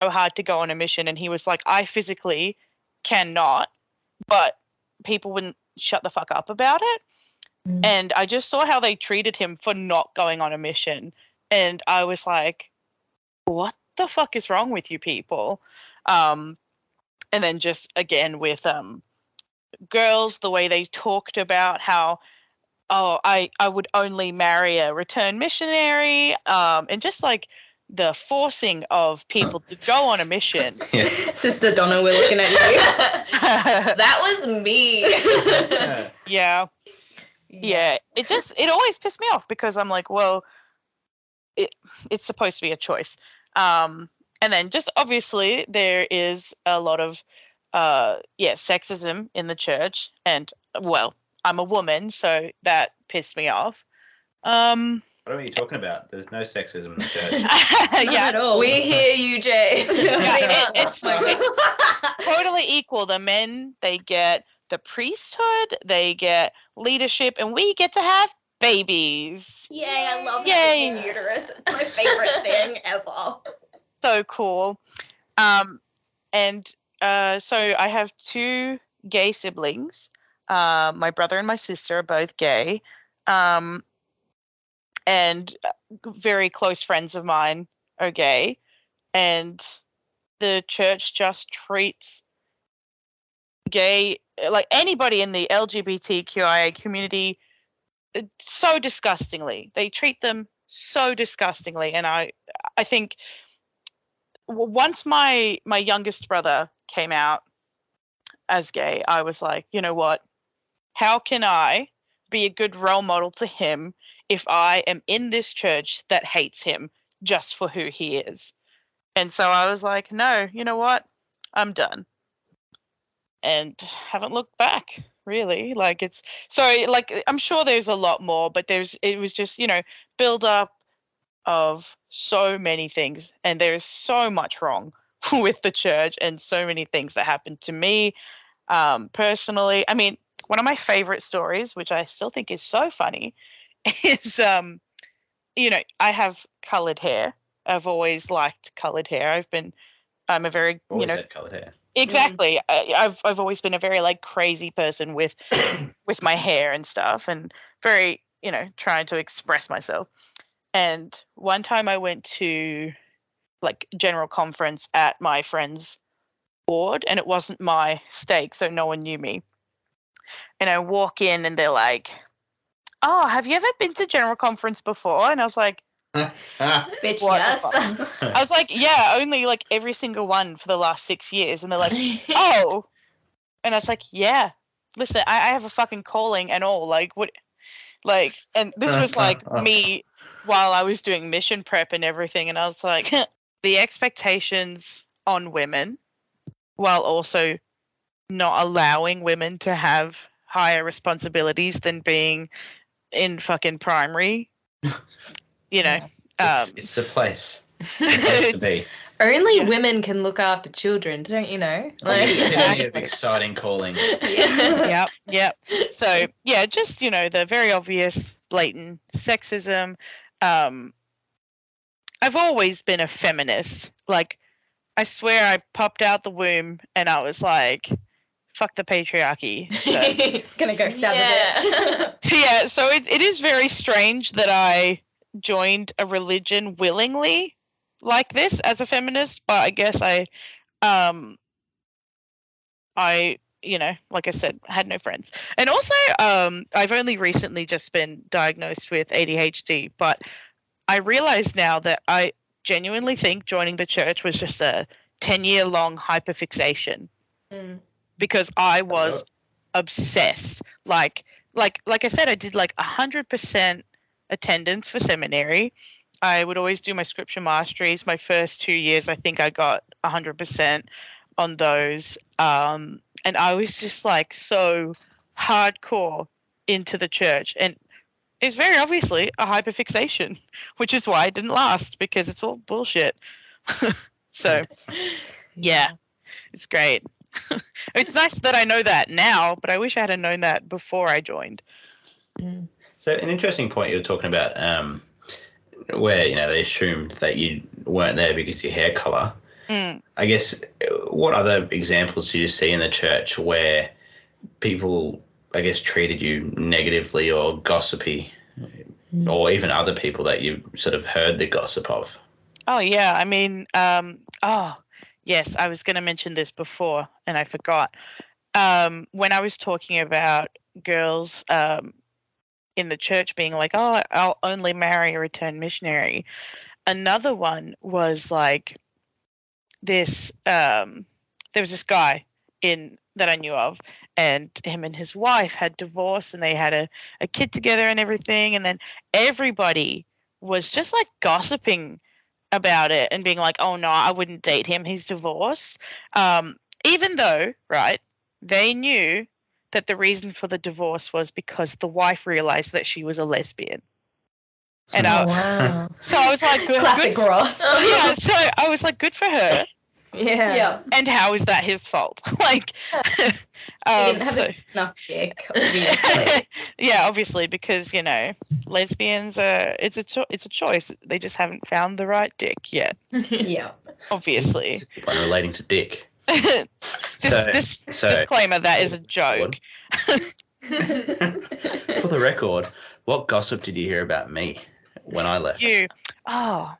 so hard to go on a mission, and he was like, I physically cannot, but people wouldn't shut the fuck up about it. And I just saw how they treated him for not going on a mission, and I was like, what the fuck is wrong with you people? And then just again with girls, the way they talked about how, oh, I would only marry a return missionary, and just like the forcing of people to go on a mission. Sister Donna, we're looking at you. That was me. Yeah. It always pissed me off because I'm like, well, it's supposed to be a choice. And then just obviously there is a lot of sexism in the church, and well, I'm a woman, so that pissed me off. What are you talking about? There's no sexism in the church. Not at all. We hear you, Jay. It's totally equal. The men, they get the priesthood, they get leadership, and we get to have babies. Yay, I love having a uterus. It's my favorite thing ever. So cool. And so I have 2 gay siblings. My brother and my sister are both gay. And very close friends of mine are gay. And the church just treats gay, like anybody in the LGBTQIA community, so disgustingly. They treat them so disgustingly. And I think once my youngest brother came out as gay, I was like, you know what? How can I be a good role model to him if I am in this church that hates him just for who he is? And so I was like, no, you know what? I'm done. And haven't looked back, really. Like, it's so, like, I'm sure there's a lot more, but it was just, build up of so many things, and there's so much wrong with the church and so many things that happened to me personally. I mean, one of my favorite stories, which I still think is so funny, is I have colored hair. I've always liked colored hair. I'm a very Always had colored hair. Exactly. I've always been a very like crazy person with my hair and stuff, and very trying to express myself. And one time I went to like general conference at my friend's board, and it wasn't my stake, so no one knew me. And I walk in and they're like, oh, have you ever been to general conference before? And I was like, bitch, what yes. I was like, yeah, only like every single one for the last 6 years. And they're like, oh. And I was like, yeah, listen, I have a fucking calling and all. Like, what? Like, and this was like me while I was doing mission prep and everything. And I was like, the expectations on women while also not allowing women to have higher responsibilities than being in fucking primary. It's the place. It's to be. Only women can look after children, don't you know? Like, plenty of exciting callings. Yep. So yeah, just the very obvious, blatant sexism. I've always been a feminist. Like, I swear I popped out the womb and I was like, fuck the patriarchy. So. Gonna go stab a bitch. Yeah, so it is very strange that I joined a religion willingly like this as a feminist, but I guess I like I said, had no friends. And also, I've only recently just been diagnosed with ADHD, but I realize now that I genuinely think joining the church was just a 10-year-long hyperfixation. Because I was obsessed. Like I said, I did like 100% attendance for seminary. I would always do my scripture masteries. My first 2 years, I think I got 100% on those. And I was just like so hardcore into the church. And it's very obviously a hyperfixation, which is why it didn't last, because it's all bullshit. So, yeah, it's great. It's nice that I know that now, but I wish I had known that before I joined. So an interesting point you were talking about, where they assumed that you weren't there because of your hair color. I guess, what other examples do you see in the church where people, I guess, treated you negatively or gossipy, or even other people that you sort of heard the gossip of? Oh, yeah. I mean, yes, I was going to mention this before and I forgot. When I was talking about girls in the church being like, oh, I'll only marry a returned missionary. Another one was like this, there was this guy that I knew of, and him and his wife had divorced and they had a kid together and everything. And then everybody was just like gossiping about it and being like, oh no, I wouldn't date him. He's divorced. Even though, right, they knew that the reason for the divorce was because the wife realized that she was a lesbian. And wow. so I was like, Classic Ross. Yeah, so I was like, good for her. Yeah. And how is that his fault? Like, He didn't have enough dick, obviously. yeah, obviously, because lesbians it's a choice. They just haven't found the right dick yet. Yeah. Obviously. It's a good one relating to dick. Disclaimer, that is a joke. For the record, what gossip did you hear about me when I left? I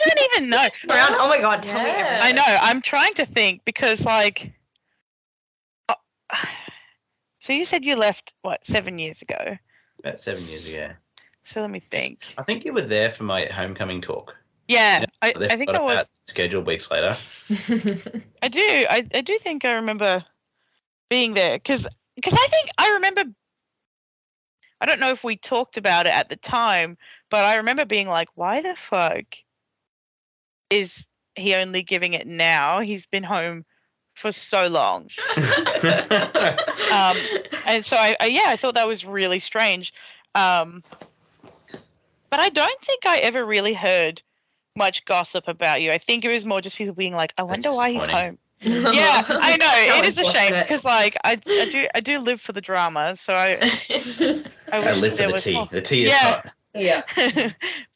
don't even know. Oh my God, tell me everything. I know. I'm trying to think because, like, so you said you left, 7 years ago? About 7 years ago. So let me think. I think you were there for my homecoming talk. Yeah, I think I was. Scheduled weeks later. I do think I remember being there because I think I remember. I don't know if we talked about it at the time, but I remember being like, why the fuck is he only giving it now? He's been home for so long. And so I thought that was really strange. But I don't think I ever really heard much gossip about you. I think it was more just people being like, I wonder why he's home. Yeah, I know. It is a shame because, like, I do live for the drama, so I live for the tea. More. The tea is hot. Yeah.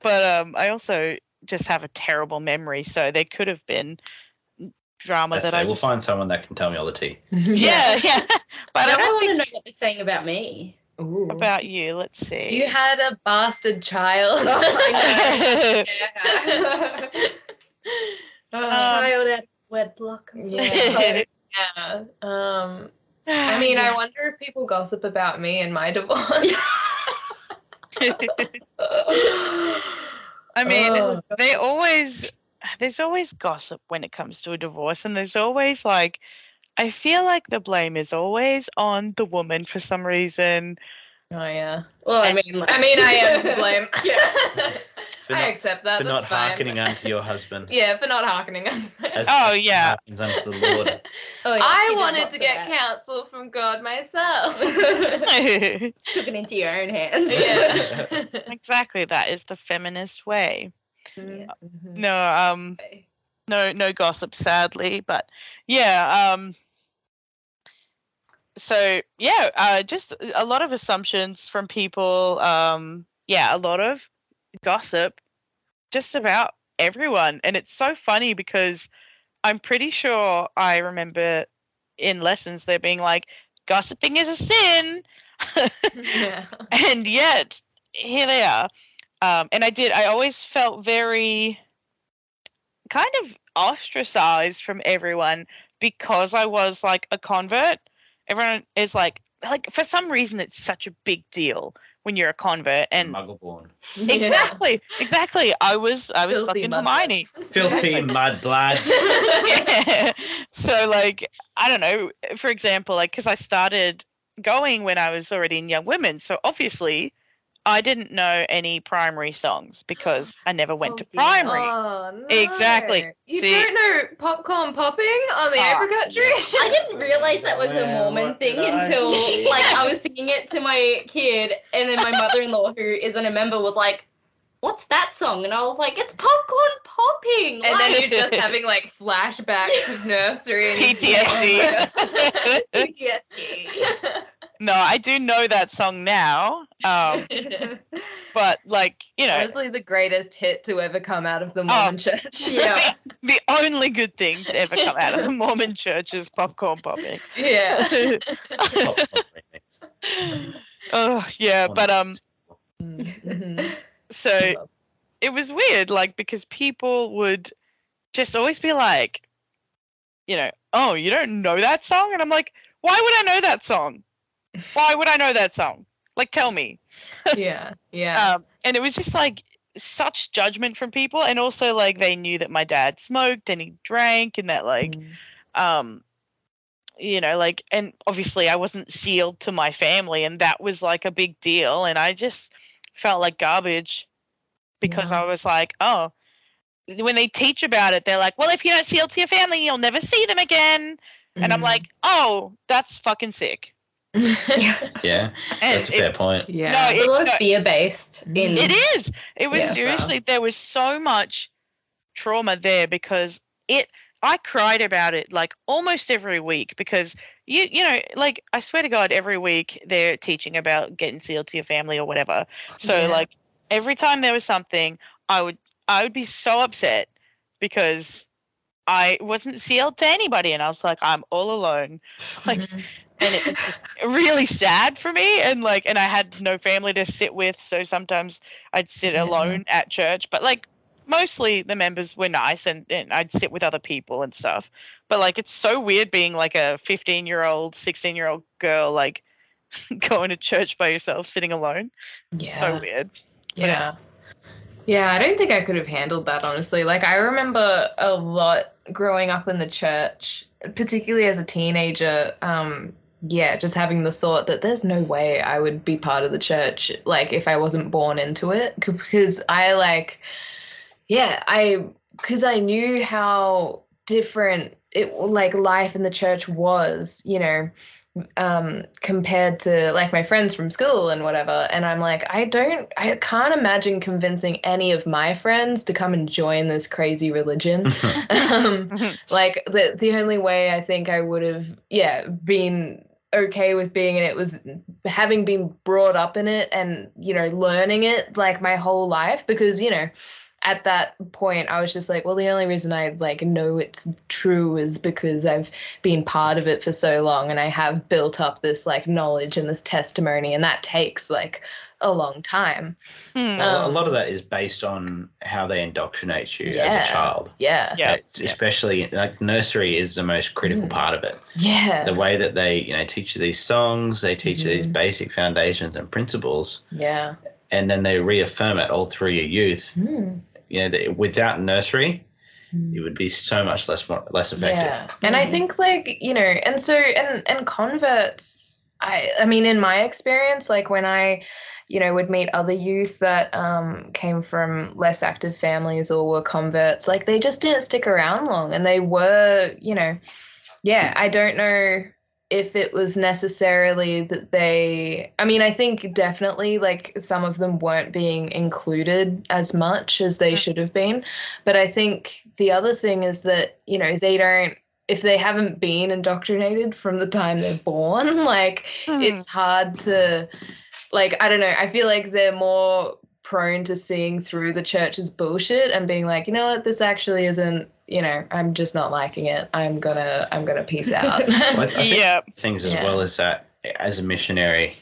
But I also just have a terrible memory, so there could have been drama We'll find someone that can tell me all the tea. Yeah. But I want to know what they're saying about me. Ooh. About you, let's see. You had a bastard child. I know. Child out of wedlock. Yeah. I mean, I wonder if people gossip about me and my divorce. I mean, there's always gossip when it comes to a divorce, and there's always like, I feel like the blame is always on the woman for some reason. Oh yeah. Well, I am to blame. Yeah. I accept that. For That's not fine. hearkening unto your husband. Yeah, for not hearkening unto. Happens unto the Lord. Oh, yeah, I wanted to get counsel from God myself. Took it into your own hands. Yeah. Exactly, that is the feminist way. Yeah. No gossip, sadly, but yeah. So yeah, just a lot of assumptions from people. A lot of gossip just about everyone, and it's so funny because I'm pretty sure I remember in lessons there being like, gossiping is a sin. Yeah. And yet here they are. And I always felt very kind of ostracized from everyone because I was like a convert. Everyone is like for some reason it's such a big deal when you're a convert, and Muggle-born. Exactly. I was fucking Hermione. Filthy mudblood. Yeah. So like, I don't know, for example, like, because I started going when I was already in Young Women, so obviously I didn't know any primary songs because I never went to primary. Oh, no. Exactly. You don't know Popcorn Popping on the Apricot Tree? I didn't realize that was a Mormon thing until I was singing it to my kid, and then my mother-in-law, who isn't a member, was like, "What's that song?" And I was like, "It's Popcorn Popping." And then you're just having like flashbacks of nursery and PTSD. PTSD. No, I do know that song now. But like, Honestly, the greatest hit to ever come out of the Mormon church. Yeah. the only good thing to ever come out of the Mormon church is popcorn popping. Yeah. Popcorn remix. Oh yeah, but Mhm. so it was weird, like, because people would just always be like, oh, you don't know that song? And I'm like, why would I know that song? Why would I know that song? Like, tell me. Yeah. And it was just like such judgment from people, and also like they knew that my dad smoked and he drank, and that like like, and obviously I wasn't sealed to my family, and that was like a big deal, and I just felt like garbage because I was like, oh, when they teach about it, they're like, well, if you're not sealed to your family, you'll never see them again. And I'm like, oh, that's fucking sick. Yeah, that's a fair point. Yeah. No, It's a lot of fear-based in... It is. It was seriously, there was so much trauma there because I cried about it like almost every week because like, I swear to God, every week they're teaching about getting sealed to your family or whatever. So like every time there was something, I would be so upset because I wasn't sealed to anybody, and I was like, I'm all alone. Like, and it was just really sad for me, and like, and I had no family to sit with, so sometimes I'd sit alone at church, but like mostly the members were nice, and I'd sit with other people and stuff. But like, it's so weird being like a 15-year-old, 16-year-old girl, like going to church by yourself, sitting alone. So weird. Yeah. Yeah, I don't think I could have handled that, honestly. Like, I remember a lot growing up in the church, particularly as a teenager, just having the thought that there's no way I would be part of the church, like, if I wasn't born into it. Because because I knew how different life in the church was, compared to like my friends from school and whatever. And I'm like, I can't imagine convincing any of my friends to come and join this crazy religion. Like the only way I think I would have, been okay with being in it was having been brought up in it and, learning it like my whole life, because, at that point, I was just like, well, the only reason I know it's true is because I've been part of it for so long, and I have built up this knowledge and this testimony, and that takes a long time. Well, a lot of that is based on how they indoctrinate you as a child. Yeah. Especially like nursery is the most critical part of it. Yeah. The way that they, teach you these songs, they teach you these basic foundations and principles. Yeah. And then they reaffirm it all through your youth. Without nursery, it would be so much less effective. Yeah. And I think and converts, I mean, in my experience, like when I, would meet other youth that came from less active families or were converts, like they just didn't stick around long, and they were, I don't know if it was necessarily that I think definitely like some of them weren't being included as much as they should have been. But I think the other thing is that, if they haven't been indoctrinated from the time they're born, it's hard to, I don't know, I feel like they're more prone to seeing through the church's bullshit and being like, you know what, this actually isn't, I'm just not liking it. I'm gonna peace out. Well, I think things as well as that, as a missionary,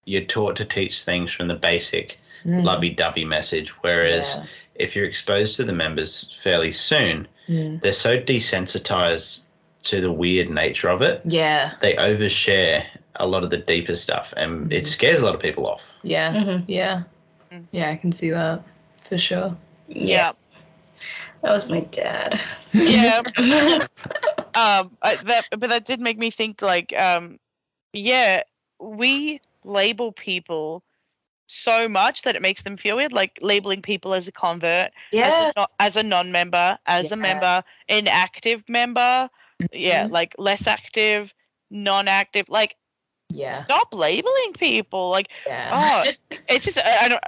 you're taught to teach things from the basic lovey-dovey message, whereas if you're exposed to the members fairly soon, they're so desensitized to the weird nature of it. Yeah. They overshare a lot of the deeper stuff, and it scares a lot of people off. Yeah. Yeah, I can see that for sure. Yeah. That was my dad. Yeah. But that did make me think, we label people so much that it makes them feel weird, like labeling people as a convert, as a non-member, as a member, inactive member, like less active, non-active, stop labeling people, it's just, I don't,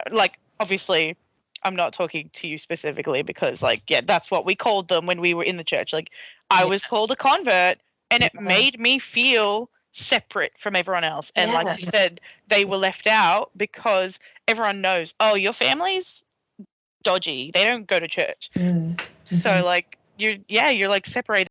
obviously I'm not talking to you specifically because that's what we called them when we were in the church. I was called a convert, and it made me feel separate from everyone else. And Yeah. like you said, they were left out because everyone knows, oh, your family's dodgy. They don't go to church. Mm. So like you're like separated